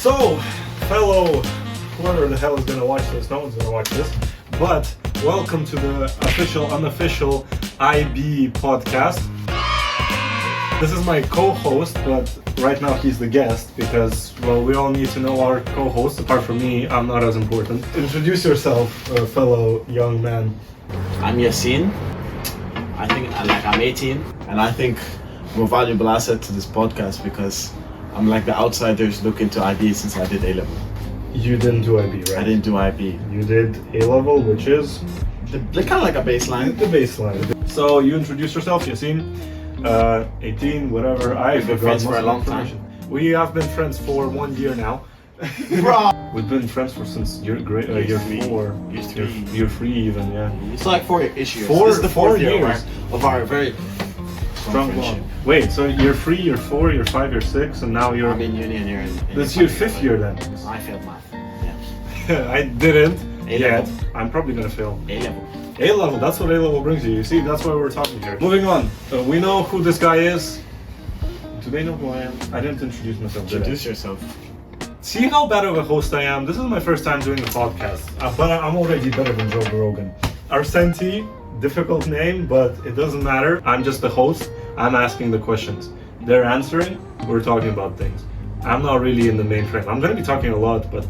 So, fellow, whoever the hell is gonna watch this, no one's gonna watch this, but welcome to the official, unofficial IB podcast. This is my co-host, but right now he's the guest because, well, we all need to know our co-host. Apart from me, I'm not as important. Introduce yourself, fellow young man. I'm Yaseen. I'm 18, and I think I'm a valuable asset to this podcast because I'm like the outsiders looking to IB since I did A-level. You didn't do IB, right? I didn't do IB. You did A-level, which is? Kind of like a baseline. The baseline. So you introduce yourself, Yaseen. 18, whatever. We've been friends for a long time. We have been friends for 1 year now. Bro! We've been friends since year 4. Year 3 even, yeah. It's like 4-ish years. This is the 4th year years of our very strong bond. Wait, so year 3, year 4, year 5, year 6, and now you're... I'm in uni and you're in This is your 5th year then? I failed math, yeah. I didn't yet. A-level. I'm probably gonna fail. A-level. A-level, that's what A-level brings you. You see, that's why we're talking here. Moving on. We know who this guy is. Do they know who I am? I didn't introduce myself, did I? Introduce yourself. See how bad of a host I am? This is my first time doing a podcast, but I'm already better than Joe Rogan. Arsenti, difficult name, but it doesn't matter. I'm just the host. I'm asking the questions. They're answering. We're talking about things. I'm not really in the main frame. I'm going to be talking a lot, but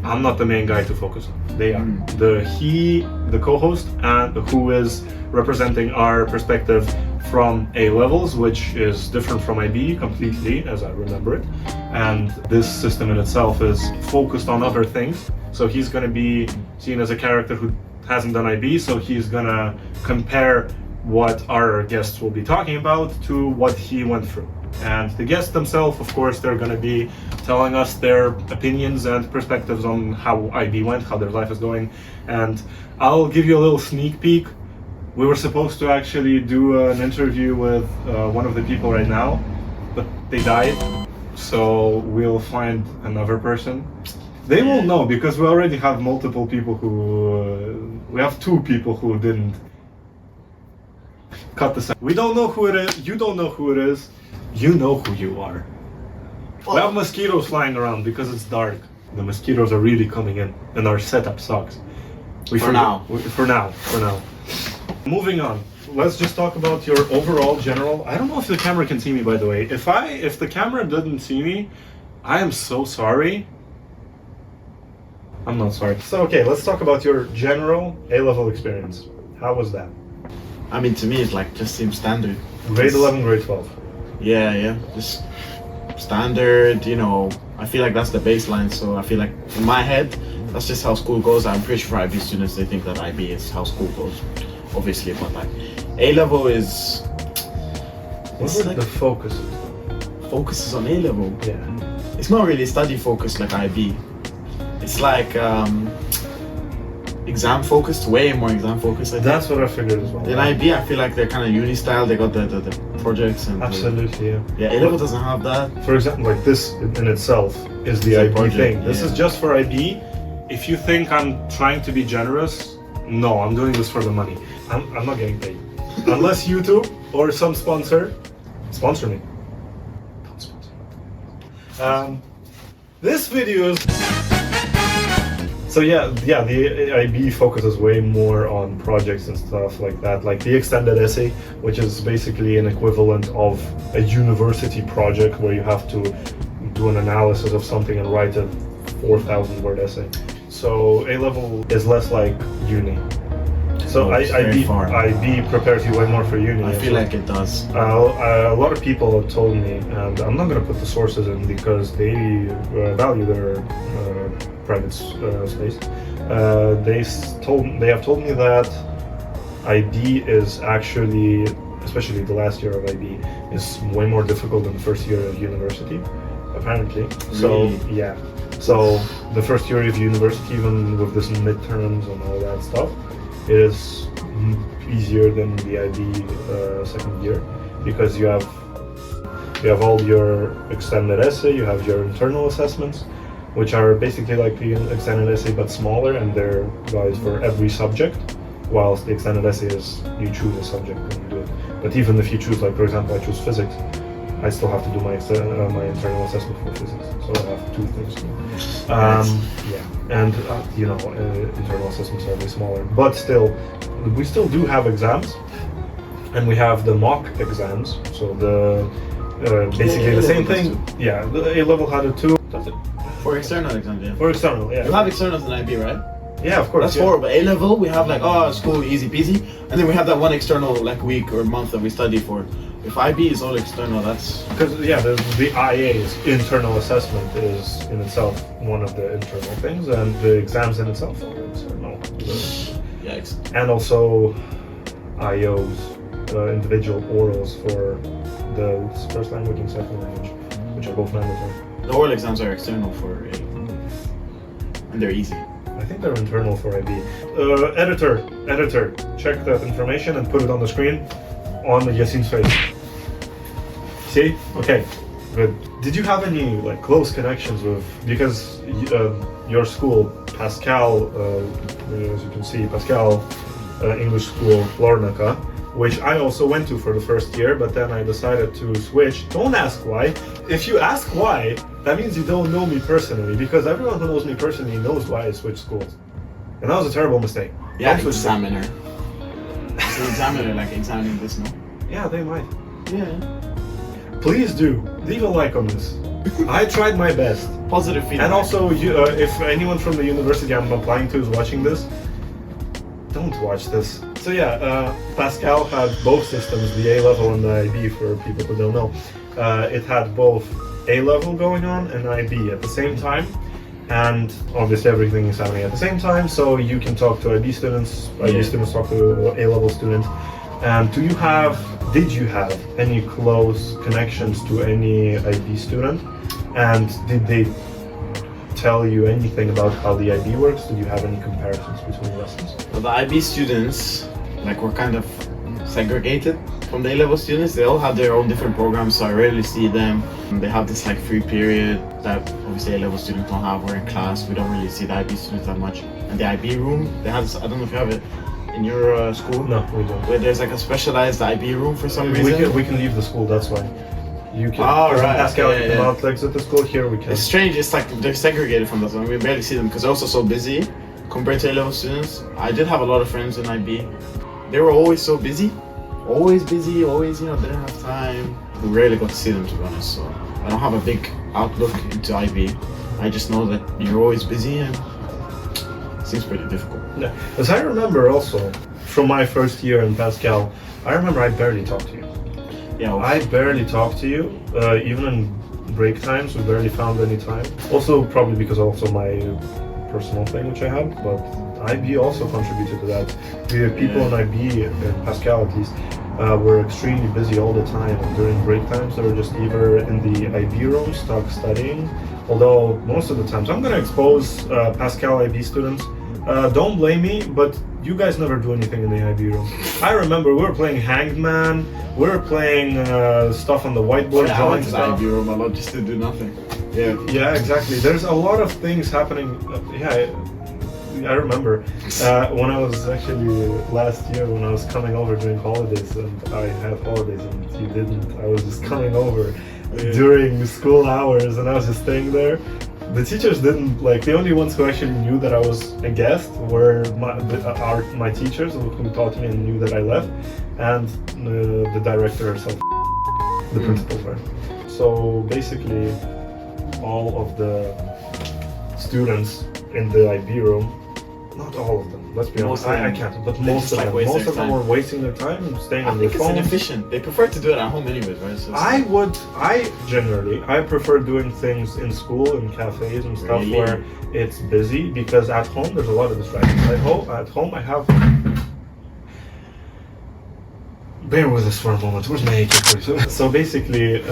I'm not the main guy to focus on. They are. The co-host, and who is representing our perspective from A-levels, which is different from IB completely, as I remember it. And this system in itself is focused on other things. So he's going to be seen as a character who hasn't done IB, so he's going to compare what our guests will be talking about to what he went through. And the guests themselves, of course, they're going to be telling us their opinions and perspectives on how IB went, how their life is going. And I'll give you a little sneak peek. We were supposed to actually do an interview with one of the people right now, but they died. So we'll find another person. They will know because we already have multiple people who... we have 2 people who didn't cut the sound. We don't know who it is. You don't know who it is. You know who you are. We have mosquitoes flying around because it's dark. The mosquitoes are really coming in, and our setup sucks. For now. Moving on. Let's just talk about your overall general. I don't know if the camera can see me, by the way. If the camera didn't see me, I am so sorry. I'm not sorry. So okay, let's talk about your general A-level experience. How was that? I mean, to me, it just seems standard. Grade 11, grade 12. Yeah, just standard, I feel like that's the baseline, so I feel like in my head, that's just how school goes. I'm pretty sure IB students, they think that IB is how school goes, obviously, but like, A-level is... What would the focus is? Focus is on A-level? Yeah. It's not really study focused like IB. It's like, exam focused, way more exam focused. That's what I figured as well. In IB, I feel like they're kind of uni style. They got the projects and absolutely, yeah. A-level doesn't have that. For example, like this in itself is the IB project thing. This is just for IB. If you think I'm trying to be generous, no, I'm doing this for the money. I'm not getting paid unless YouTube or some sponsor sponsor me. Don't sponsor. This video is. So yeah, the IB focuses way more on projects and stuff like that, like the extended essay, which is basically an equivalent of a university project where you have to do an analysis of something and write a 4,000 word essay. So A-level is less like uni. So IB prepares you way more for uni. I feel like it does. A lot of people have told me, and I'm not going to put the sources in because they value their private space. They have told me that IB is actually, especially the last year of IB, is way more difficult than the first year of university, apparently. So really? Yeah. So the first year of university, even with this midterms and all that stuff, it is easier than the IB second year because you have all your extended essay, you have your internal assessments, which are basically like the extended essay but smaller, and they're guys for every subject, whilst the extended essay is you choose a subject and you do it. But even if you choose, like for example, I choose physics, I still have to do my internal assessment for physics, so I have two things. Yeah, and internal assessments are way smaller, but still, we still do have exams, and we have the mock exams. So the basically the same thing. Yeah, the A level had it too. That's it. For external exams, yeah. For external, yeah. You have externals in IB, right? Yeah, of course. That's four, but A level we have like school easy peasy, and then we have that one external like week or month that we study for. If IB is all external, that's because the IA's internal assessment is in itself one of the internal things, and the exams in itself are external. Yikes. And also IOs, individual orals for the first language and second language, which are both mandatory. The oral exams are external for A, and they're easy. I think they're internal for IB. Editor, check that information and put it on the screen on the Yaseen's face. See? Okay, good. Did you have any like close connections with, because your school, Pascal, as you can see, Pascal English School, Larnaca, which I also went to for the first year, but then I decided to switch. Don't ask why. If you ask why, that means you don't know me personally, because everyone who knows me personally knows why I switched schools. And that was a terrible mistake. Yeah, examiner. Is the examiner like examining this now? Yeah, they might. Yeah. Please do. Leave a like on this. I tried my best. Positive feedback. And also, if anyone from the university I'm applying to is watching this, don't watch this. So yeah, Pascal had both systems, the A level and the IB, for people who don't know. It had both A level going on and IB at the same time, and obviously everything is happening at the same time, so you can talk to IB students, IB students talk to A level students. And did you have any close connections to any IB student? And did they tell you anything about how the IB works? Did you have any comparisons between lessons? Well, the IB students were kind of segregated from the A-level students. They all have their own different programs, so I rarely see them. They have this free period that obviously A-level students don't have. We're in class, we don't really see the IB students that much. And the IB room, they have this, I don't know if you have it in your school. No, we don't. Where there's a specialized IB room for some reason. We can leave the school, that's why. You can Pascal cannot exit the school. Here we can. It's strange, it's they're segregated from that one. We barely see them because they're also so busy compared to A-level students. I did have a lot of friends in IB. They were always so busy. Always busy, always, didn't have time. We rarely got to see them, to be honest, so I don't have a big outlook into IB. I just know that you're always busy and it seems pretty difficult. Yeah. As I remember also, from my first year in Pascal, I remember I barely talked to you. Yeah, I barely talked to you, even in break times, we barely found any time. Also, probably because also my personal thing which I had, but IB also contributed to that. The people in IB, in Pascal at least, were extremely busy all the time, and during break times they were just either in the IB room stuck studying, although most of the times, I'm going to expose Pascal IB students, don't blame me, but you guys never do anything in the IB room. I remember we were playing Hanged Man, we were playing stuff on the whiteboard, drawing stuff. IB room a lot just to do nothing. Yeah, exactly. There's a lot of things happening. I remember when I was actually last year when I was coming over during holidays, and I had holidays and you didn't. I was just coming over during school hours and I was just staying there. The teachers didn't the only ones who actually knew that I was a guest were my teachers who taught me and knew that I left, and the director herself, the principal. Right? So basically, all of the students in the IB room, not all of them, let's be honest, I can't, but most of them were wasting their time and staying on their phones. I think it's inefficient. They prefer to do it at home anyways, right? So I prefer doing things in school, in cafes and stuff where it's busy, because at home there's a lot of distractions. At home I have... Bear with us for a moment, where's my AK-47? So basically,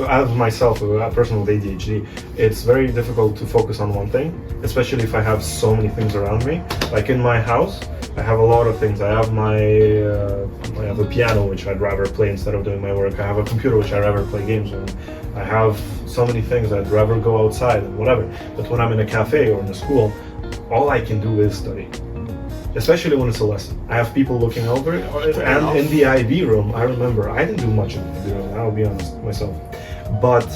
as myself, a person with ADHD, it's very difficult to focus on one thing, especially if I have so many things around me. Like in my house, I have a lot of things. I have I have a piano which I'd rather play instead of doing my work. I have a computer which I'd rather play games on. I have so many things I'd rather go outside and whatever. But when I'm in a cafe or in a school, all I can do is study. especially when it's a lesson. I have people looking over it, and in the IB room, I remember I didn't do much in the IB room, I'll be honest myself. But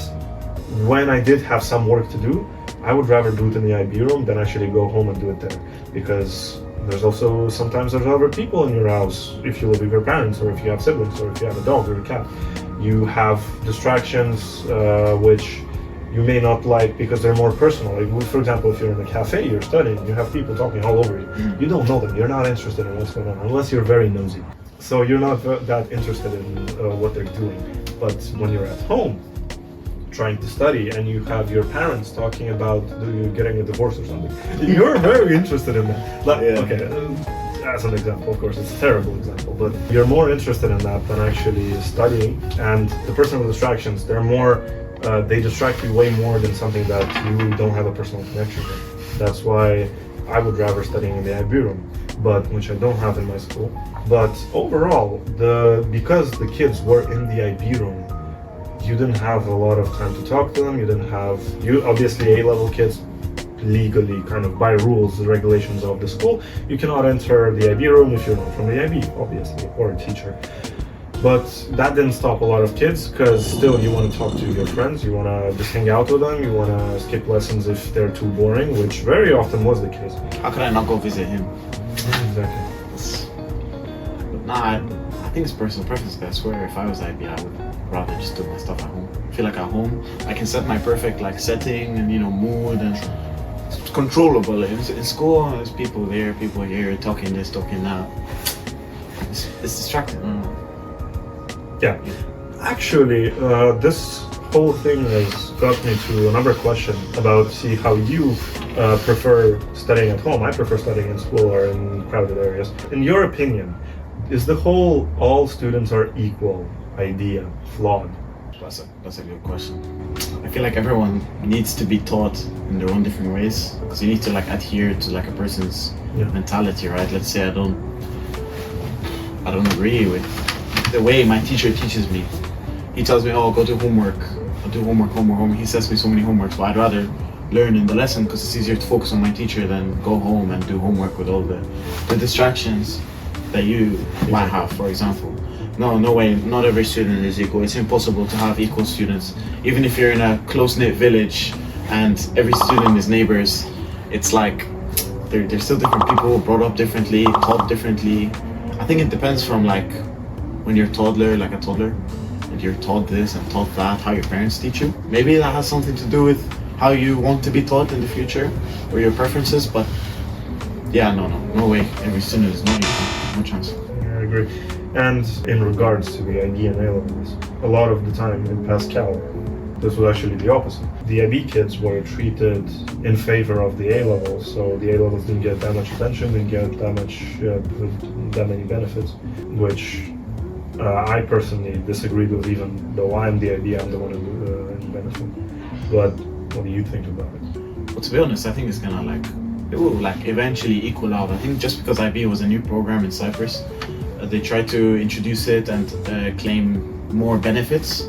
when I did have some work to do, I would rather do it in the IB room than actually go home and do it there, because there's also sometimes there's other people in your house if you live with your parents, or if you have siblings, or if you have a dog or a cat. You have distractions which you may not like because they're more personal. Like, for example, if you're in a cafe, you're studying, you have people talking all over you. You don't know them, you're not interested in what's going on, unless you're very nosy. So you're not that interested in what they're doing. But when you're at home, trying to study, and you have your parents talking about you getting a divorce or something, you're very interested in that. Like, okay, as an example, of course, it's a terrible example, but you're more interested in that than actually studying. And the personal distractions, they're more, they distract you way more than something that you don't have a personal connection with. That's why I would rather studying in the IB room, but which I don't have in my school. But overall, because the kids were in the IB room, you didn't have a lot of time to talk to them. You obviously A-level kids, legally, kind of by rules, the regulations of the school, you cannot enter the IB room if you're not from the IB, obviously, or a teacher. But that didn't stop a lot of kids, because still you want to talk to your friends, you want to just hang out with them, you want to skip lessons if they're too boring, which very often was the case. How could I not go visit him? Exactly. But nah, I think it's personal preference. I swear, if I was IB, I would rather just do my stuff at home. I feel like at home, I can set my perfect setting and mood, and it's controllable. In school, there's people there, people here, talking this, talking that. It's distracting. Yeah. Actually, this whole thing has got me to another question about how you prefer studying at home. I prefer studying in school or in crowded areas. In your opinion, is the whole all students are equal idea flawed? That's a good question. I feel like everyone needs to be taught in their own different ways, because you need to adhere to a person's mentality, right? Let's say I don't agree with the way my teacher teaches me. He tells me, oh, go do homework. I'll do homework. He sets me so many homeworks, but I'd rather learn in the lesson, because it's easier to focus on my teacher than go home and do homework with all the distractions that you might have, for example. No way, not every student is equal. It's impossible to have equal students. Even if you're in a close-knit village and every student is neighbors, it's like they're still different people, brought up differently, taught differently. I think it depends from when you're a toddler, and you're taught this and taught that, how your parents teach you. Maybe that has something to do with how you want to be taught in the future, or your preferences, but yeah, no way. Every student is not equal. No chance. Yeah, I agree. And in regards to the IB and A-levels, a lot of the time in Pascal, this was actually the opposite. The IB kids were treated in favor of the A-levels, so the A-levels didn't get that much attention, didn't get that many benefits, which I personally disagreed with. Even though I'm the IB, I'm the one who benefit. But what do you think about it? Well, to be honest, I think it's gonna it will eventually equal out. I think just because IB was a new program in Cyprus, they tried to introduce it and claim more benefits.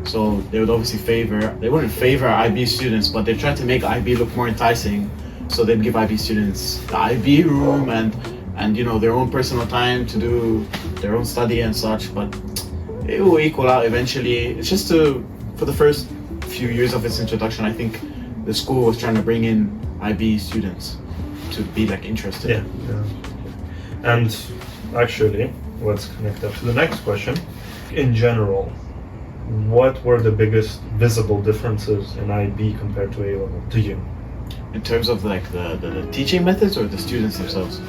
So they would obviously they wouldn't favor IB students, but they tried to make IB look more enticing. So they'd give IB students the IB room and their own personal time to do their own study and such. But it will equal out eventually. It's just for the first few years of its introduction, I think the school was trying to bring in IB students to be interested. Yeah. And actually, let's connect that to the next question. In general, what were the biggest visible differences in IB compared to A-level to you? In terms of the teaching methods or the students themselves?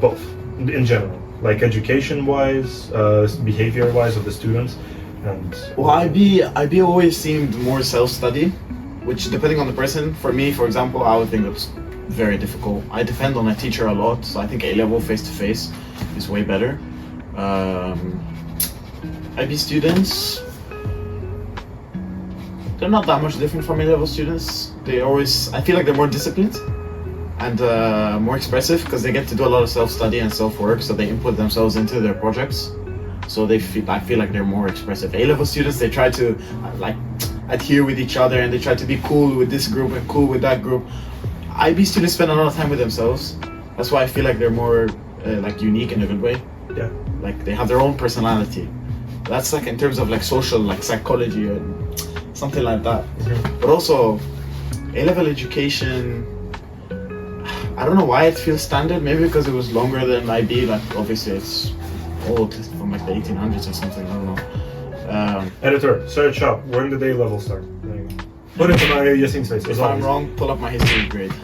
Both, in general. Education-wise, behavior-wise of the students. Well, IB always seemed more self-study, which depending on the person, for me, for example, I would think it was very difficult. I depend on a teacher a lot, so I think A-level face-to-face is way better. IB students, they're not that much different from A-level students. I feel like they're more disciplined and more expressive, because they get to do a lot of self-study and self-work, so they input themselves into their projects. So I feel like they're more expressive. A-level students, they try to adhere with each other, and they try to be cool with this group and cool with that group. IB students spend a lot of time with themselves, That's why I feel like they're more like unique in a good way. Yeah. Like they have their own personality. That's like in terms of like social, like psychology or something like that. But also, A-level education, I don't know why it feels standard. Maybe because it was longer than IB. Like obviously it's old, from like the 1800s or something. I don't know. Editor, search up. When did A-level start? There you go. Put it in my Yaseen's face. If I'm wrong, pull up my history grade.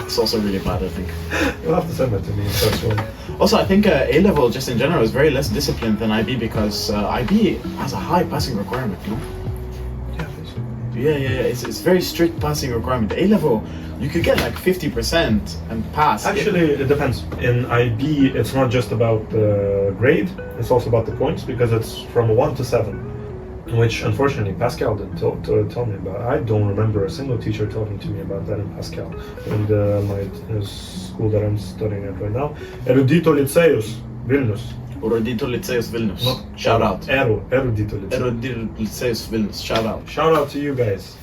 It's also really bad, I think. You'll have to send that to me in such one. Also, I think A-level just in general is very less disciplined than IB because IB has a high passing requirement, you know? Yeah, it's very strict passing requirement. A-level, you could get like 50% and pass. Actually, it depends. In IB, it's not just about the grade, it's also about the points because it's from 1 to 7, which unfortunately Pascal didn't tell me about. I don't remember a single teacher talking to me about that in Pascal. In my school that I'm studying at right now, Erudito Liceius, Vilnius. Erudito Liceius Vilnius. Shout out. Erudito Liceius. Erudito Liceius Vilnius. Shout out. Shout out to you guys.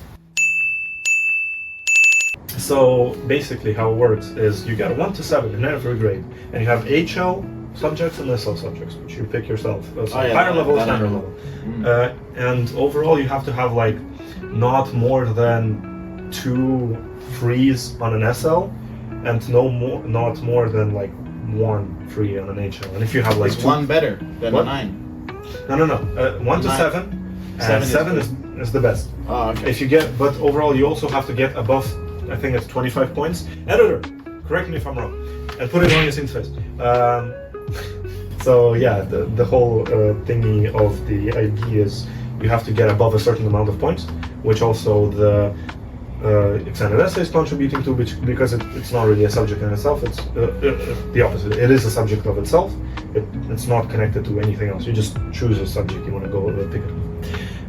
So basically how it works is you get 1 to 7 in every grade, and you have HL subjects and SL subjects, which you pick yourself. So higher level, standard level. And overall you have to have like not more than 2 frees on an SL, and not more than like 1 free on an HL. And if you have like it's 1 better than a 9. No. 1 to 7. 7 is the best. Oh, okay. If you get, but overall you also have to get above, I think it's 25 points. Editor, correct me if I'm wrong, and put it on your scene face. So yeah, the whole thingy of the IB is you have to get above a certain amount of points, which also the extended essay is contributing to, because it's not really a subject in itself. It's the opposite. It is a subject of itself. It's not connected to anything else. You just choose a subject you want to go pick it.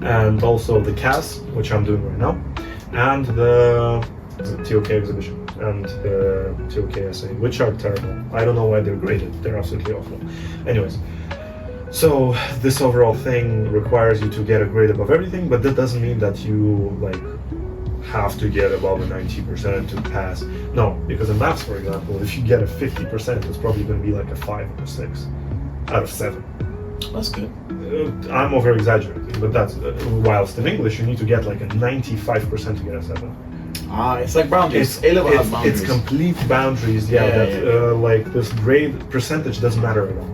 And also the CAS, which I'm doing right now, and the TOK exhibition and the TOK essay, which are terrible. I don't know why they're graded. They're absolutely awful. Anyways, so this overall thing requires you to get a grade above everything, but that doesn't mean that you like have to get above a 90% to pass. No, because in maths, for example, if you get a 50%, it's probably going to be like a 5 or 6 out of 7. That's good. I'm over exaggerating, but that's whilst in English you need to get like a 95% to get a 7. It's like boundaries. A-level has boundaries. It's complete boundaries. Like this grade percentage doesn't matter at all.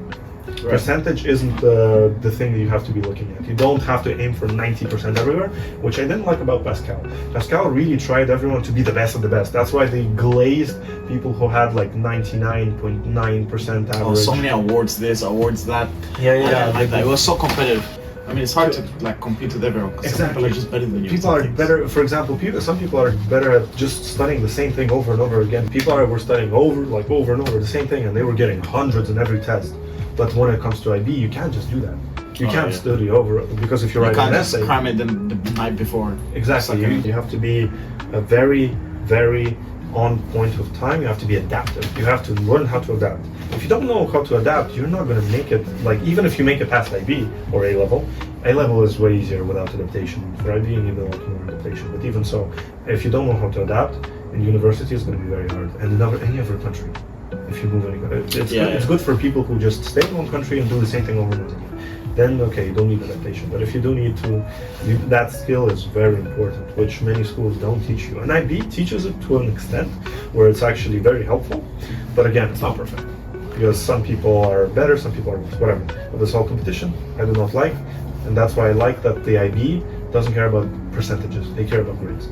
Right. Percentage isn't the thing that you have to be looking at. You don't have to aim for 90% everywhere, which I didn't like about Pascal. Pascal really tried everyone to be the best of the best. That's why they glazed people who had like 99.9% average. Oh, so many awards this, awards that. Yeah. It was so competitive. I mean, it's hard to like compete with everyone because some people are just better than you. People are better. For example, some people are better at just studying the same thing over and over again. People were studying over and over the same thing, and they were getting hundreds in every test. But when it comes to IB, you can't just do that. You can't study over, because if you're writing an essay, you can't just cram it the night before. Exactly. You have to be a very, very on point of time. You have to be adaptive. You have to learn how to adapt. If you don't know how to adapt, you're not going to make it. Like even if you make it past IB or A-level is way easier without adaptation. For IB, you need a lot more adaptation. But even so, if you don't know how to adapt, in university, it's going to be very hard. And in any other country. If you move anywhere, it's good for people who just stay in one country and do the same thing over and over again. Then okay, you don't need adaptation. But if you do need to, that skill is very important, which many schools don't teach you. And IB teaches it to an extent where it's actually very helpful. But again, it's not perfect because some people are better, some people are whatever. But this whole competition, I do not like, and that's why I like that the IB doesn't care about percentages. They care about grades.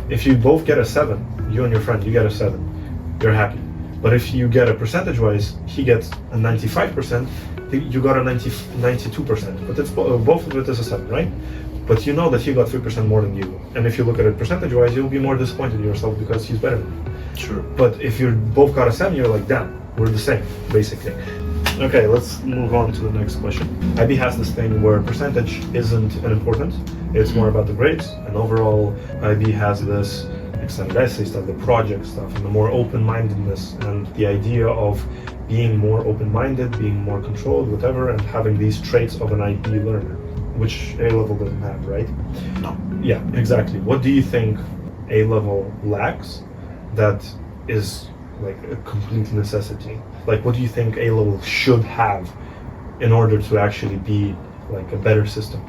If you both get a 7, you and your friend, you get a 7, you're happy. But if you get a percentage-wise, he gets a 95%, you got a 92%. But it's both of it is a 7, right? But you know that he got 3% more than you. And if you look at it percentage-wise, you'll be more disappointed in yourself because he's better than you. True. But if you both got a 7, you're like, damn, we're the same, basically. Okay, let's move on to the next question. IB has this thing where percentage isn't important. It's more about the grades. And overall, IB has this extended essay stuff, the project stuff, and the more open-mindedness and the idea of being more open-minded, being more controlled, whatever, and having these traits of an IB learner, which A-level doesn't have, right? No. Yeah, exactly. What do you think A-level lacks that is like a complete necessity? Like, what do you think A level should have in order to actually be like a better system?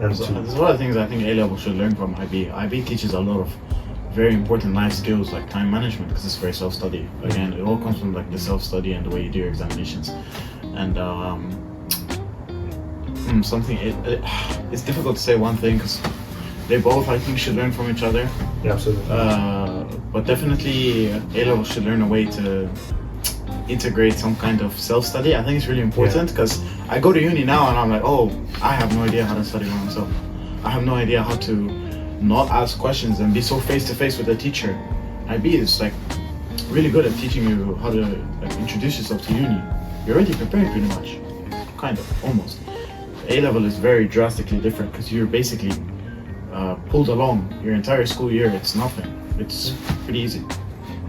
And So to, there's a lot of things I think A level should learn from IB. IB teaches a lot of very important life skills like time management, because it's very self-study. Again, it all comes from like the self-study and the way you do your examinations. And it's difficult to say one thing because they both, I think, should learn from each other. yeah, absolutely. But definitely A level should learn a way to integrate some kind of self-study. I think it's really important because I go to uni now and I'm like, oh, I have no idea how to study by myself. I have no idea how to not ask questions and be so face-to-face with a teacher. IB is like really good at teaching you how to like introduce yourself to uni. You're already prepared pretty much, kind of, almost. A level is very drastically different because you're basically pulled along your entire school year. It's nothing. It's pretty easy.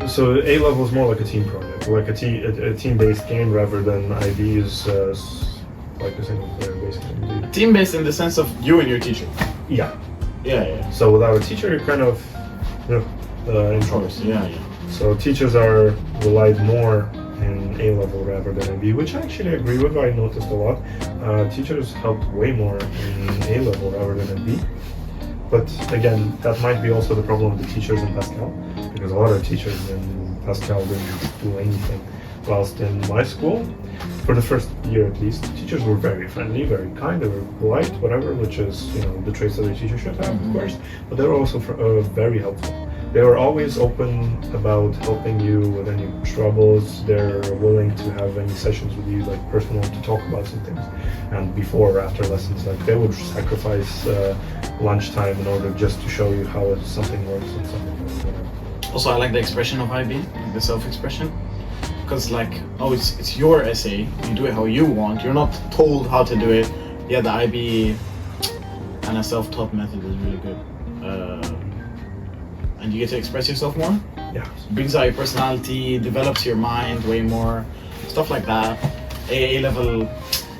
So A level is more like a team project, like a team-based game rather than IB is like a single player basically. Team-based in the sense of you and your teacher. Yeah. Yeah. So without a teacher, you're kind of in trouble. Yeah. So teachers are relied more in A level rather than IB, which I actually agree with. I noticed a lot. Teachers helped way more in A level rather than in B. But again, that might be also the problem of the teachers in Pascal, because a lot of teachers in Pascal didn't do anything. Whilst in my school, for the first year at least, teachers were very friendly, very kind, they were polite, whatever, which is, the traits that a teacher should have, of course, but they were also very helpful. They were always open about helping you with any troubles. They're willing to have any sessions with you, like personal, to talk about some things. And before or after lessons, like they would sacrifice lunchtime in order just to show you how something works and something like that. Also, I like the expression of IB, the self-expression. Because it's your essay, you do it how you want, you're not told how to do it. Yeah, the IB and a self-taught method is really good. And you get to express yourself more. Yeah. Brings out your personality, develops your mind way more, stuff like that. A level,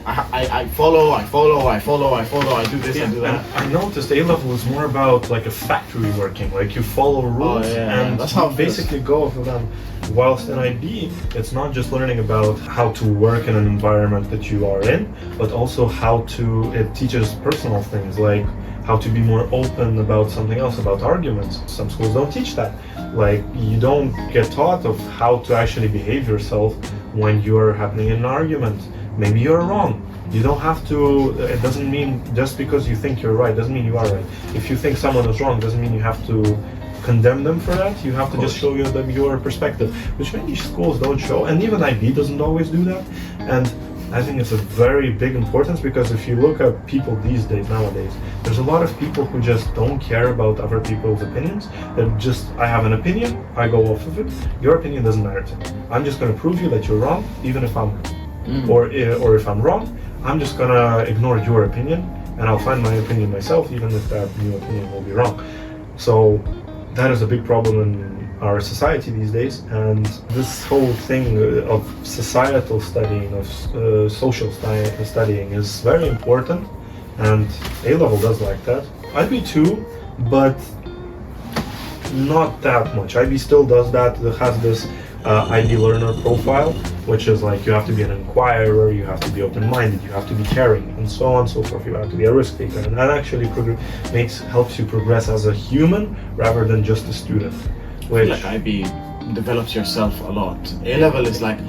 I follow, I do this, I do that. I noticed A level is more about like a factory working, like you follow rules and that's how basically go for them. Whilst in IB, it's not just learning about how to work in an environment that you are in, but also it teaches personal things like how to be more open about something else, about arguments. Some schools don't teach that. Like, you don't get taught of how to actually behave yourself when you're happening in an argument. Maybe you're wrong. You don't have to, it doesn't mean just because you think you're right, doesn't mean you are right. If you think someone is wrong, doesn't mean you have to condemn them for that. You have to just show them your perspective, which many schools don't show, and even IB doesn't always do that. And I think it's a very big importance, because if you look at people these days, nowadays, there's a lot of people who just don't care about other people's opinions. They're just, I have an opinion, I go off of it. Your opinion doesn't matter to me. I'm just going to prove you that you're wrong, even if I'm right. Or if I'm wrong, I'm just going to ignore your opinion, and I'll find my opinion myself, even if that new opinion will be wrong. So that is a big problem in our society these days, and this whole thing of societal studying, of social studying is very important, and A-level does like that. IB too, but not that much. IB still does that. It has this IB learner profile, which is like you have to be an inquirer, you have to be open-minded, you have to be caring, and so on and so forth. You have to be a risk taker, and that actually helps you progress as a human rather than just a student. I feel like IB develops yourself a lot. A-level is like,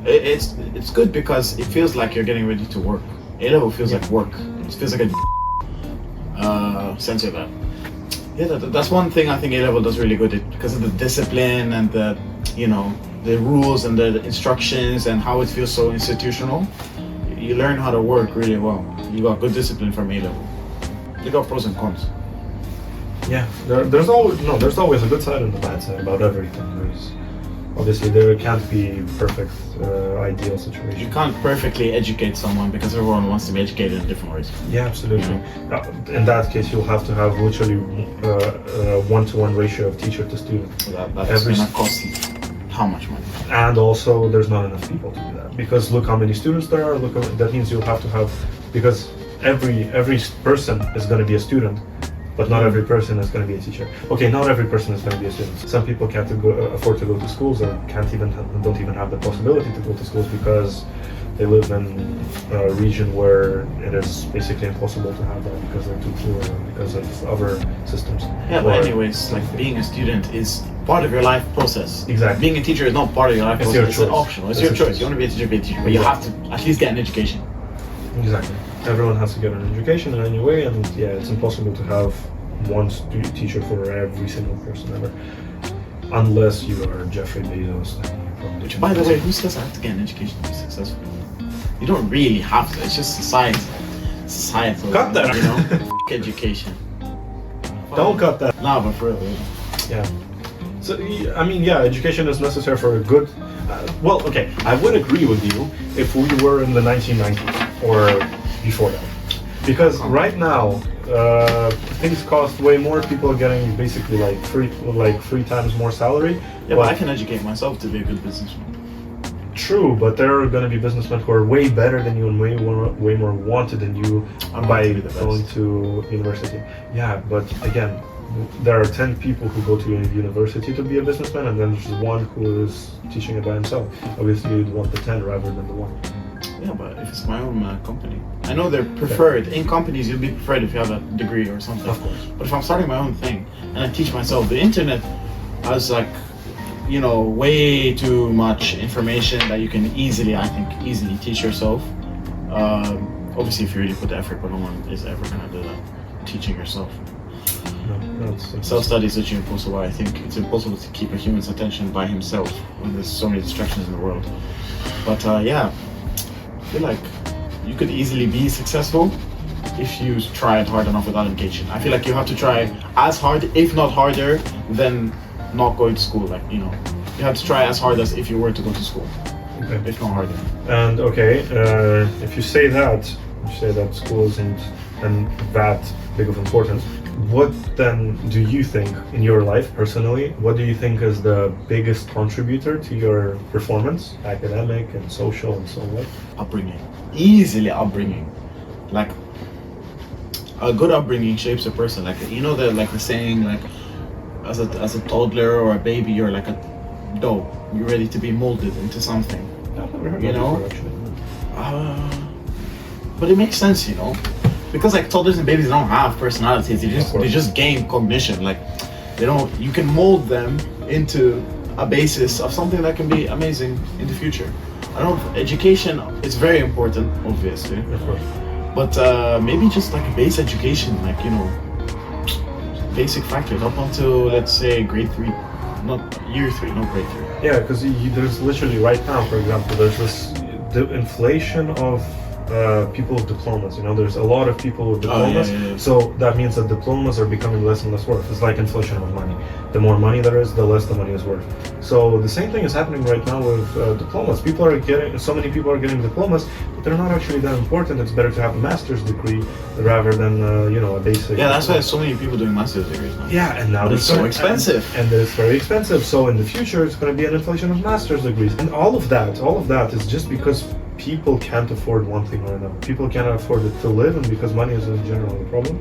it's good because it feels like you're getting ready to work. A-level feels like work. It feels like a censor that. Yeah, that's one thing I think A-level does really good, because of the discipline and the rules and the instructions and how it feels so institutional. You learn how to work really well. You got good discipline from A-level. You got pros and cons. Yeah, there's always a good side and a bad side about everything. Obviously there can't be perfect ideal situation. You can't perfectly educate someone because everyone wants to be educated in different ways. Yeah, absolutely. In that case, you'll have to have literally a one-to-one ratio of teacher to student. That's going to cost how much money? And also, there's not enough people to do that, because look how many students there are. That means you'll have to have, because every person is going to be a student. but not every person is going to be a teacher. Okay, not every person is going to be a student. Some people can't afford to go to schools, or don't even have the possibility to go to schools because they live in a region where it is basically impossible to have that because they're too poor, or because of other systems. Yeah, but anyways, like being a student is part of your life process. Exactly. Being a teacher is not part of your life It's process. your It's choice. an optional. It's It's your a choice. choice. You want to be a teacher, be a teacher, but you have to at least get an education. Exactly. Everyone has to get an education in any way, and yeah, it's impossible to have one teacher for every single person ever, unless you are Jeffrey Bezos. Which, by the way, who says I have to get an education to be successful? You don't really have to. It's just societal. Cut that. You know, education. Don't cut that. Nah, but for real. Yeah. So I mean, yeah, education is necessary for a good. Well, okay, I would agree with you if we were in the 1990s or before that, because right now things cost way more. People are getting basically like three times more salary. Yeah, but I can educate myself to be a good businessman. True, but there are going to be businessmen who are way better than you and way more wanted than you by going to university. Yeah, but again, there are 10 people who go to university to be a businessman, and then there's one who is teaching it by himself. Obviously, you'd want the 10 rather than the one. Yeah, but if it's my own company, I know they're preferred. In companies, you'll be preferred if you have a degree or something. Of course. But if I'm starting my own thing and I teach myself, the internet has like, you know, way too much information that you can easily teach yourself. Obviously, if you really put the effort, but no one is ever gonna do that. Teaching yourself. No, Self-study is such impossible. I think it's impossible to keep a human's attention by himself when there's so many distractions in the world. But yeah, I feel like you could easily be successful if you try it hard enough without education. I feel like you have to try as hard, if not harder, than not going to school. Like, you know, you have to try as hard as if you were to go to school, Okay. if not harder. And okay, if you say that school isn't that big of importance, what then do you think in your life personally? What do you think is the biggest contributor to your performance, academic and social and so on? Upbringing, easily upbringing. Like a good upbringing shapes a person. Like, you know, the saying, like as a toddler or a baby, you're like a dough. You're ready to be molded into something. I've never heard You that know? before, actually. But it makes sense, you know, because like toddlers and babies don't have personalities. They just gain cognition. Like they don't. You can mold them into a basis of something that can be amazing in the future. Education is very important, obviously, Of course. but maybe just like a base education, like, you know, basic factors up until, let's say, grade 3, not year 3, not grade 3. Yeah, because there's literally right now, for example, there's the inflation of people with diplomas. You know, there's a lot of people with diplomas. Yeah. So that means that diplomas are becoming less and less worth. It's like inflation of money. The more money there is, the less the money is worth. So the same thing is happening right now with diplomas. So many people are getting diplomas, but they're not actually that important. It's better to have a master's degree rather than a basic. Yeah, that's why there's so many people doing master's degrees now. Yeah, and now But it's so expensive. and it's very expensive. So in the future, it's going to be an inflation of master's degrees, and all of that is just because people can't afford one thing or another. People cannot afford it to live, and because money is in general a problem.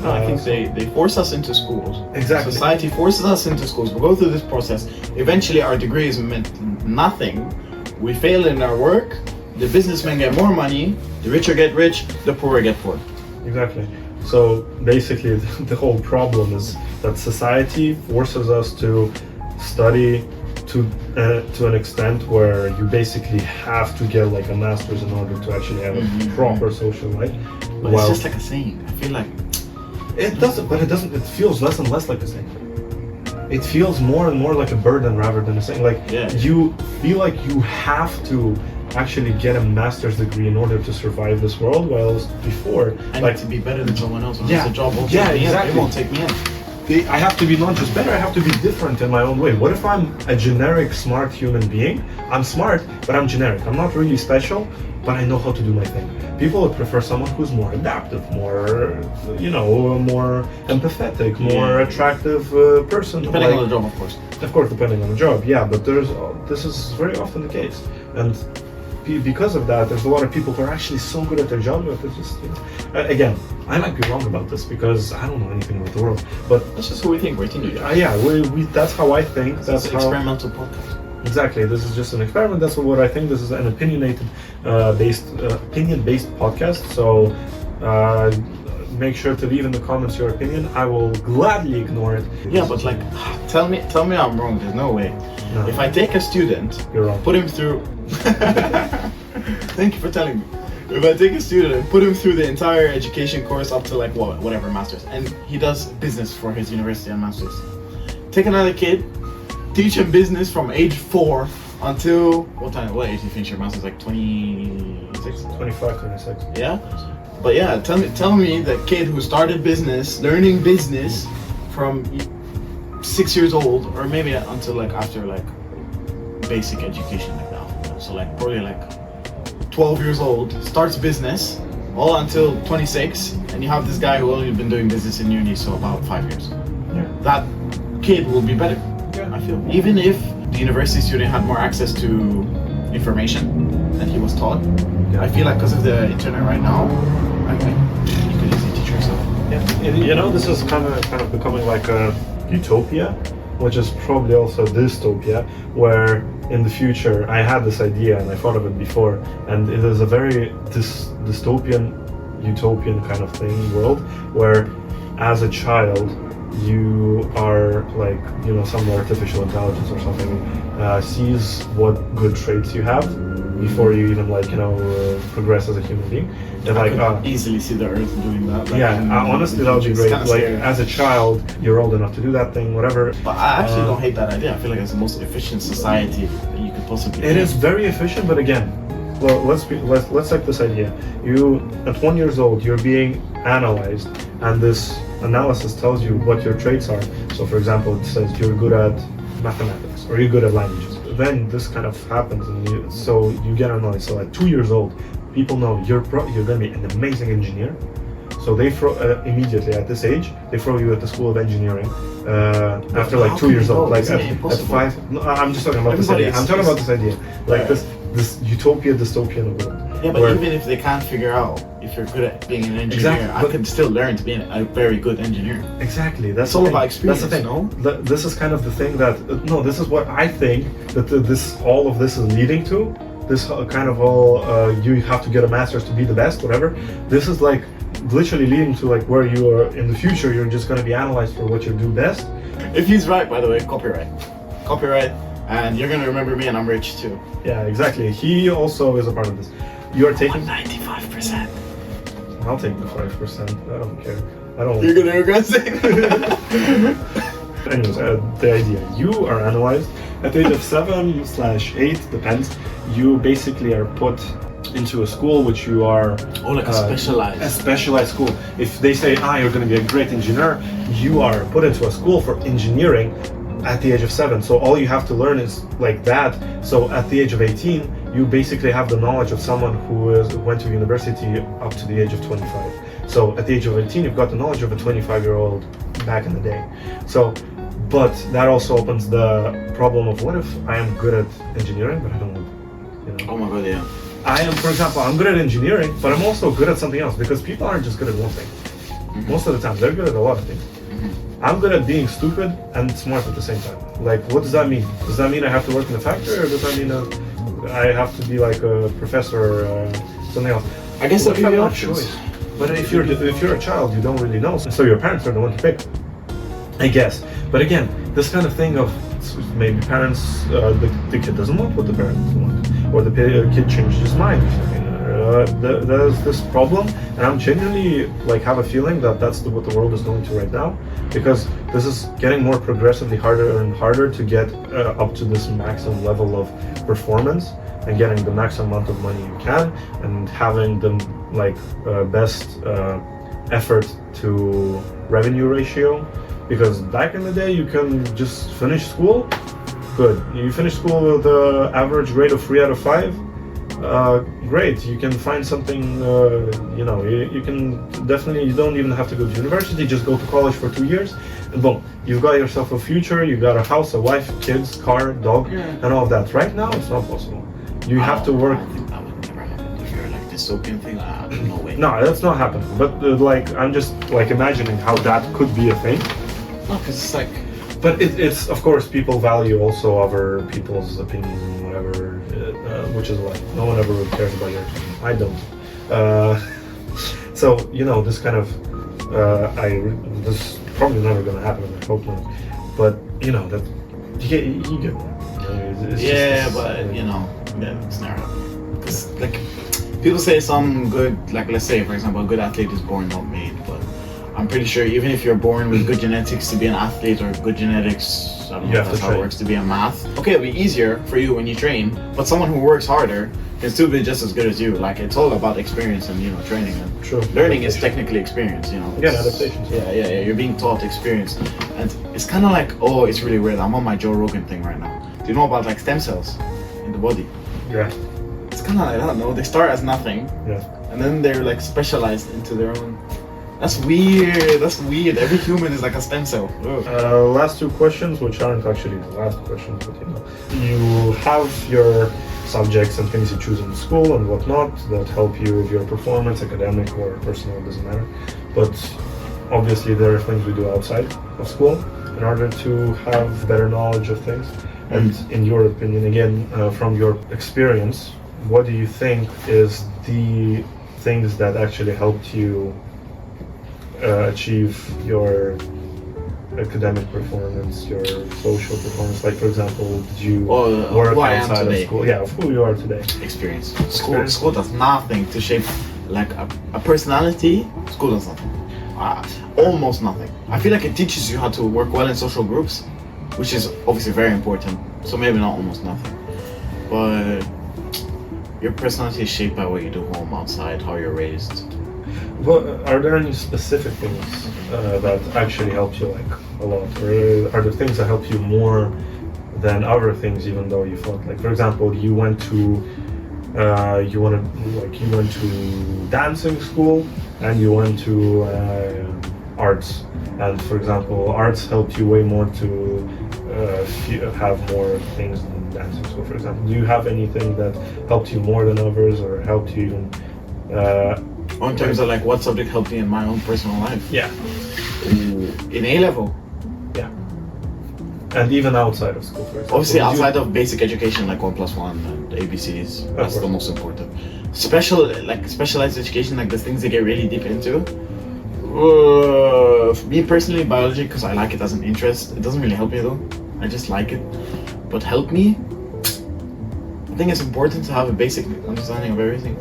No, I think they force us into schools. Exactly. Society forces us into schools. We go through this process. Eventually, our degrees meant nothing. We fail in our work. The businessmen get more money. The richer get rich. The poorer get poor. Exactly. So basically, the whole problem is that society forces us to study to an extent where you basically have to get like a master's in order to actually have a proper social life. But it's just like a saying. I feel like it doesn't. It feels less and less like a saying. It feels more and more like a burden rather than a saying. Like you feel like you have to actually get a master's degree in order to survive this world, whilst before I like need to be better than someone else. Yeah. The job won't Yeah, take me exactly. in. It won't take me in. I have to be not just better, I have to be different in my own way. What if I'm a generic smart human being? I'm smart, but I'm generic. I'm not really special, but I know how to do my thing. People would prefer someone who's more adaptive, more empathetic, more attractive person. Depending on the job, of course. Of course, depending on the job, yeah, but this is very often the case. And because of that, there's a lot of people who are actually so good at their job, but they're just, again, I might be wrong about this because I don't know anything about the world, but That's just who we think. We're teenagers. yeah, we that's how I think. That's It's how experimental podcast. exactly. This is just an experiment. That's what I think. This is an opinion-based podcast. So make sure to leave in the comments your opinion. I will gladly ignore it. Yeah, but like, tell me I'm wrong. There's no way. No. If I take a student, You're wrong. put him through. Thank you for telling me. If I take a student and put him through the entire education course up to like whatever masters, and he does business for his university and masters. Take another kid, teach him business from age 4 until what age do you finish your masters? Like 26? 25, 26. Yeah. But yeah, tell me the kid who started business, learning business from 6 years old, or maybe until like after like basic education like that. So like probably like 12 years old, starts business, all until 26, and you have this guy who only been doing business in uni, so about 5 years. Yeah. That kid will be better, Yeah. I feel. Even if the university student had more access to information than he was taught, Yeah. I feel like because of the internet right now, you could easily teach yourself. Yeah. You know, this is kind of becoming like a utopia, which is probably also a dystopia, where in the future I had this idea and I thought of it before, and it is a very dystopian, utopian kind of thing world where as a child you are like, you know, some artificial intelligence or something sees what good traits you have before you even like, you know, progress as a human being. And I like could easily see the Earth doing that. Like, honestly, that would be it's great. kinda Like scary. as a child, you're old enough to do that thing, whatever. But I actually don't hate that idea. I feel like it's the most efficient society that you could possibly. It is very efficient, but again, well, let's take this idea. You at 1 years old, you're being analyzed, and this analysis tells you what your traits are. So, for example, it says you're good at mathematics or you're good at languages. Then this kind of happens, and so you get analyzed. So at 2 years old, people know you're going to be an amazing engineer. So they throw immediately at this age, they throw you at the school of engineering after like 2 years old. Like at 5. No, I'm just talking about this idea. I'm talking about this idea, like this utopia, dystopian world. Yeah, but where- even if they can't figure out if you're good at being an engineer, Exactly, I but- could still learn to be a very good engineer. Exactly. That's It's all the thing. about experience, That's the thing. no? This is kind of the thing that no. This is what I think that all of this is leading to. This kind of all you have to get a master's to be the best, whatever. This is like literally leading to like where you are in the future. You're just going to be analyzed for what you do best. If he's right, by the way, copyright, and you're gonna remember me, and I'm rich too. Yeah, exactly. He also is a part of this. You're taking. 95%. I'll take the 5%. I don't care. I don't. You're gonna regret saying that. Anyways, the idea. You are analyzed at the age of 7/8, depends. You basically are put into a school which you are... Oh, like a specialized. A specialized school. If they say, you're going to be a great engineer, you are put into a school for engineering at the age of 7. So all you have to learn is like that. So at the age of 18, you basically have the knowledge of someone who went to university up to the age of 25. So at the age of 18, you've got the knowledge of a 25-year-old back in the day. So, but that also opens the problem of what if I am good at engineering, but I don't want, you know. Oh my god, yeah. I am, for example, I'm good at engineering, but I'm also good at something else because people aren't just good at one thing. Most of the time, they're good at a lot of things. I'm good at being stupid and smart at the same time. Like, what does that mean? Does that mean I have to work in a factory, or does that mean I have to be like a professor or something else? I guess Well, that'd be you the have options. choice. But if you're a child, you don't really know. So your parents are the one to pick, I guess. But again, this kind of thing of maybe parents, the kid doesn't want what the parents want, or the kid changes his mind. There's this problem, and I'm genuinely like have a feeling that that's what the world is going to right now, because this is getting more progressively harder and harder to get up to this maximum level of performance and getting the maximum amount of money you can and having the like best effort to revenue ratio. Because back in the day, you can just finish school, good. You finish school with the average grade of 3 out of 5. Great, you can find something, you know, you can definitely, you don't even have to go to university, just go to college for 2 years, and boom, you've got yourself a future, you got a house, a wife, kids, car, dog, and all of that. Right now, it's not possible. You have to work. I think that would never happen if you're like this dystopian thing. No way. No, that's not happening. But like, I'm just like imagining how that could be a thing. No, because it's like. But it's of course people value also other people's opinions and whatever, which is why no one ever really cares about your opinion. I don't. So this kind of this is probably never gonna happen. I hope not. But that you get that. Yeah, but it's never. Because like people say some good, like let's say for example, a good athlete is born, not made, but. I'm pretty sure even if you're born with good genetics to be an athlete or good genetics, I don't know if that's how it works, to be a math. Okay, it'll be easier for you when you train, but someone who works harder can still be just as good as you. Like it's all about experience and training. And True. Learning is technically experience. Adaptation. Yeah. You're being taught experience, and it's kind of like it's really weird. I'm on my Joe Rogan thing right now. Do you know about like stem cells in the body? Yeah. It's kind of like I don't know. They start as nothing. Yeah. And then they're like specialized into their own. That's weird. Every human is like a stem cell. Last two questions, which aren't actually the last questions, but you have your subjects and things you choose in school and whatnot that help you with your performance, academic or personal, it doesn't matter. But obviously there are things we do outside of school in order to have better knowledge of things. And in your opinion, again, from your experience, what do you think is the things that actually helped you achieve your academic performance, your social performance? Like, for example, did you work outside of school? Yeah, of who you are today. Experience. School does nothing to shape like a personality. School does nothing. Almost nothing. I feel like it teaches you how to work well in social groups, which is obviously very important. So maybe not almost nothing, but your personality is shaped by what you do home, outside, how you're raised. Well, are there any specific things that actually help you like a lot, or are there things that help you more than other things, even though you thought, like, for example, you went to dancing school and you went to arts, and for example, arts helped you way more to have more things than dancing school. For example, do you have anything that helped you more than others, or helped you even? In terms of like what subject helped me in my own personal life? Yeah. In A level? Yeah. And even outside of school, for example. Obviously outside of basic education like 1+1 and ABCs, that's the most important. Specialized education, like the things they get really deep into. Me personally, biology, because I like it as an interest. It doesn't really help me though. I just like it. But help me? I think it's important to have a basic understanding of everything.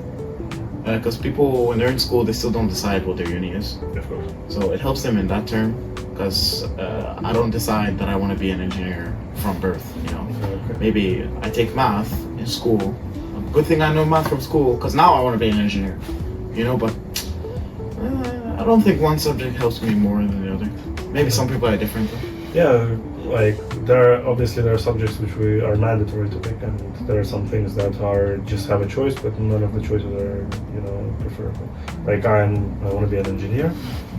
Because people, when they're in school, they still don't decide what their uni is. Of course. So it helps them in that term, because I don't decide that I want to be an engineer from birth, Okay. Maybe I take math in school. Good thing I know math from school, because now I want to be an engineer, but I don't think one subject helps me more than the other. Maybe some people are different though. Yeah, like there are subjects which we are mandatory to pick, and there are some things that are just have a choice, but none of the choices are preferable. Like I want to be an engineer,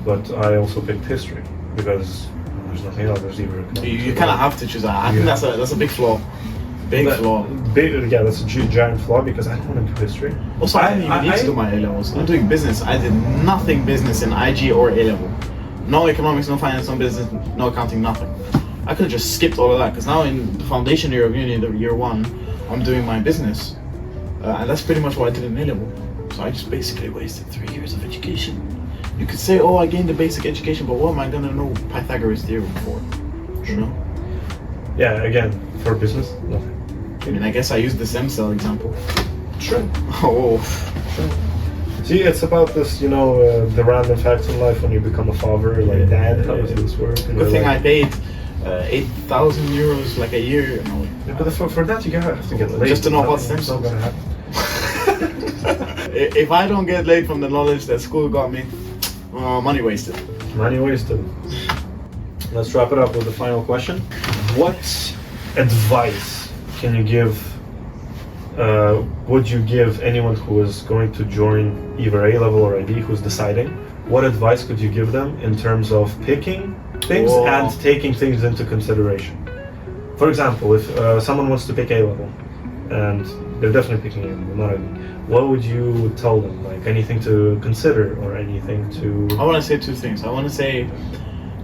but I also picked history because there's nothing else. There's either you kind of have to choose that. I think that's a big flaw. Flaw. Yeah, that's a giant flaw, because I don't want to do history. Also, I didn't even need to do my A-levels. I'm doing business. I did nothing business in IG or A-level. No economics, no finance, no business, no accounting, nothing. I could have just skipped all of that, because now in the foundation year of uni, the year one, I'm doing my business. And that's pretty much what I did in A-level. So I just basically wasted 3 years of education. You could say, I gained the basic education, but what am I going to know Pythagoras theorem for? Yeah, again, for business, nothing. I mean, I guess I used the stem cell example. Sure. Oh. Sure. See, it's about this, the random facts in life when you become a father, like dad, how does this work? Good thing I paid 8,000 euros like a year. Yeah, but for that you have to get laid. Just to know about stem cells. If I don't get laid from the knowledge that school got me, money wasted. Money wasted. Let's wrap it up with the final question. What advice can you give? Would you give anyone who is going to join either A-level or IB, who's deciding? What advice could you give them in terms of picking things and taking things into consideration? For example, if someone wants to pick A-level and they're definitely picking IB, but not IB. What would you tell them? Like anything to consider or anything to? I want to say two things. I want to say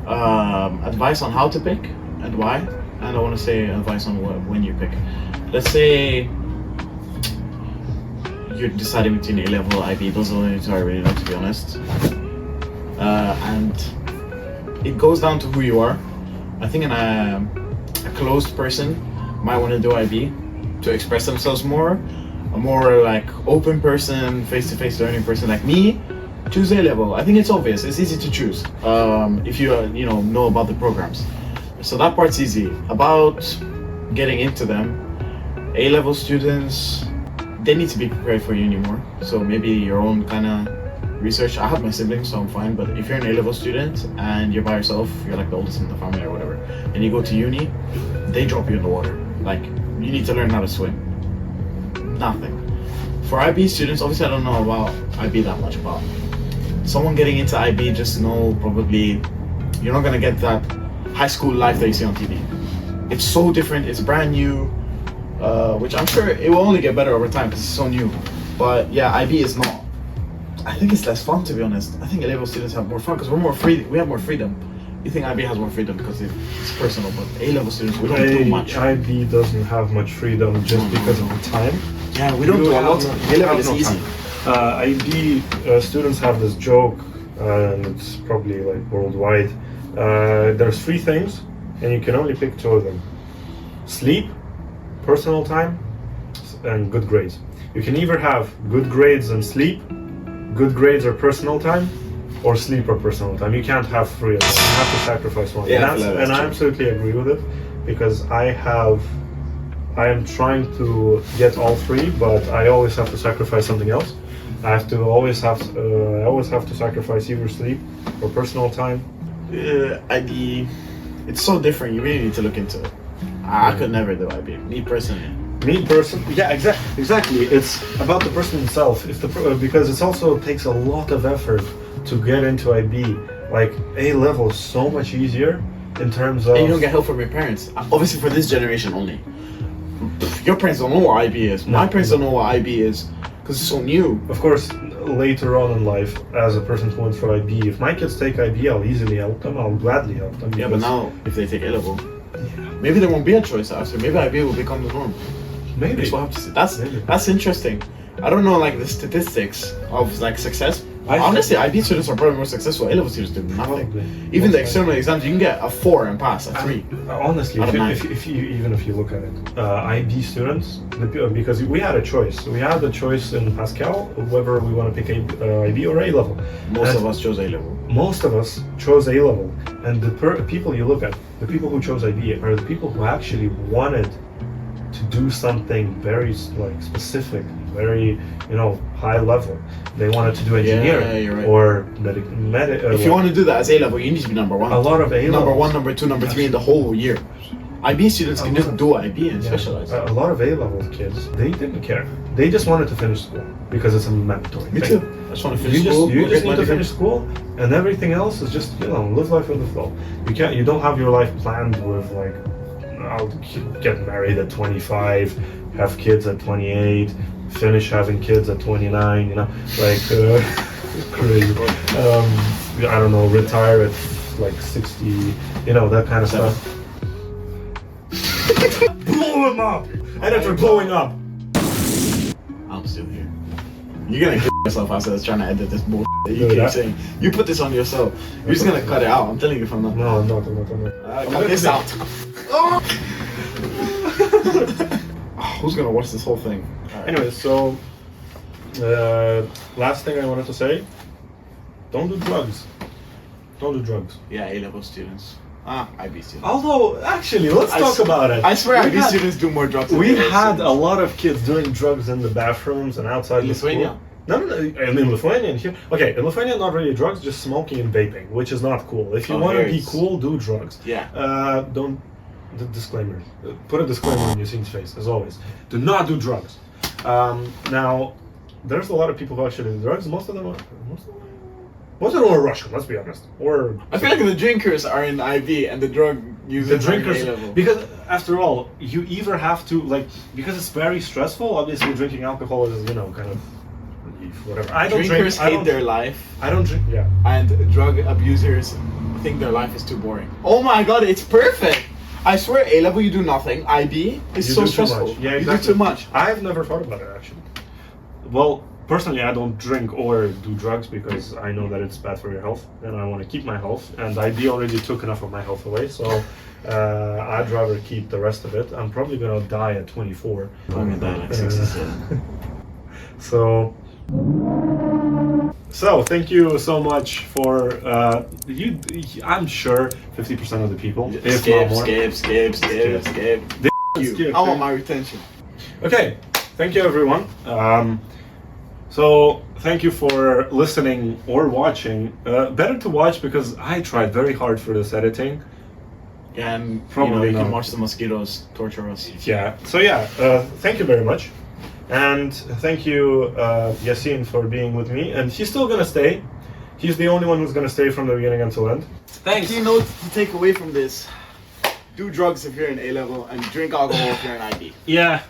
advice on how to pick and why, and I want to say advice on when you pick. Let's say you're deciding between A level, IB. Those are the only two I really know, to be honest. And it goes down to who you are. I think a closed person might want to do IB to express themselves more. A more like open person, face-to-face learning person like me, choose A level. I think it's obvious. It's easy to choose if you know about the programs. So that part's easy. About getting into them, A level students, they need to be prepared for uni more. So maybe your own kind of research. I have my siblings, so I'm fine. But if you're an A level student and you're by yourself, you're like the oldest in the family or whatever, and you go to uni, they drop you in the water. Like you need to learn how to swim. Nothing. For IB students, obviously I don't know about IB that much, but someone getting into IB, just know probably you're not gonna get that high school life that you see on TV. It's so different, it's brand new, which I'm sure it will only get better over time because it's so new. But yeah, IB is not. I think it's less fun, to be honest. I think A-level students have more fun because we're more free. We have more freedom. You think IB has more freedom because it's personal, but A-level students, we don't do much. IB doesn't have much freedom just because of the time. Yeah, we don't do a lot. A-level is easy. IB students have this joke, and it's probably like worldwide. There's three things, and you can only pick two of them: sleep, personal time, and good grades. You can either have good grades and sleep, good grades or personal time, or sleep or personal time. You can't have three of them. You have to sacrifice one. Yeah, and I absolutely agree with it, because I am trying to get all three, but I always have to sacrifice something else. I always have to sacrifice either sleep or personal time. IB, it's so different. You really need to look into it. I could never do IB. Me personally. Yeah, exactly. It's about the person himself. Because it also takes a lot of effort to get into IB. Like A level is so much easier in terms of. And you don't get help from your parents. Obviously, for this generation only. Your parents don't know what IB is. My parents don't know what IB is because it's so new. Of course, later on in life, as a person who went for IB, if my kids take IB, I'll easily help them. I'll gladly help them. Yeah, but now if they take A level, maybe there won't be a choice after. Maybe IB will become the norm. Maybe. We'll have to see. That's interesting. I don't know like the statistics of like success. Honestly, IB students are probably more successful. A-level students do nothing. Probably. Even the external exams, you can get a 4 and pass, a 3. Honestly, if you look at it, IB students, because we had a choice. We had the choice in Pascal whether we want to pick IB or A-level. Most of us chose A-level. Most of us chose A-level. And the people you look at, the people who chose IB are the people who actually wanted to do something very like specific, very high level. They wanted to do engineering, yeah, you're right. or if you want to do that as A-level, you need to be number 1. A lot of A-levels. Number 1, number 2, number 3 in the whole year. IB students can just do IB and specialize. A lot of A-level kids, they didn't care. They just wanted to finish school because it's a mandatory Me thing. too. I just want to finish school. You just need to finish school, and everything else is just live life in the flow. You don't have your life planned with like, I'll get married at 25, have kids at 28, finish having kids at 29, crazy. I don't know, retire at like 60, that kind of stuff. Blow them up! Editor blowing up! I'm still here. You're gonna kill yourself after this trying to edit this bullshit that you keep saying. You put this on yourself. You're just gonna cut it out. I'm telling you from now. No, I'm not. Cut this out. Who's gonna watch this whole thing? Right. Anyway, so last thing I wanted to say: don't do drugs. Don't do drugs. Yeah, A-level students. IB students. Although, actually, let's talk about it. I swear, IB students do more drugs. We had a lot of kids doing drugs in the bathrooms and outside in Lithuania. No, and in Lithuania and here. Okay, in Lithuania, not really drugs, just smoking and vaping, which is not cool. If you want to be cool, do drugs. Yeah. Don't. The disclaimer. Put a disclaimer on Yaseen's face, as always. Do not do drugs. Now, there's a lot of people who actually do drugs. Most of them Wasn't or Russian, let's be honest. Or I feel like the drinkers are in IB and the drug users the drinkers, are in A-level. because after all, you either have to because it's very stressful. Obviously, drinking alcohol is kind of whatever. I don't Drinkers drink. hate their life, I don't drink. Yeah. and drug abusers think their life is too boring. Oh my god, it's perfect! I swear, A-level you do nothing. IB is You so do too stressful. much. Yeah, You exactly. do too much. I've never thought about it actually. Well, personally, I don't drink or do drugs because I know that it's bad for your health, and I want to keep my health. And IB already took enough of my health away, so I'd rather keep the rest of it. I'm probably gonna die at 24. I'm gonna die like 67. So thank you so much for you. I'm sure 50% of the people, if not more. Skip. Skip. I want my retention. Okay, thank you everyone. So thank you for listening or watching. Better to watch because I tried very hard for this editing. Yeah, and Probably you not. can watch the mosquitoes torture us. Yeah. So thank you very much, and thank you Yaseen for being with me. And he's still gonna stay. He's the only one who's gonna stay from the beginning until end. Thanks. Key note to take away from this: do drugs if you're in A-level and drink alcohol if you're in IB. Yeah.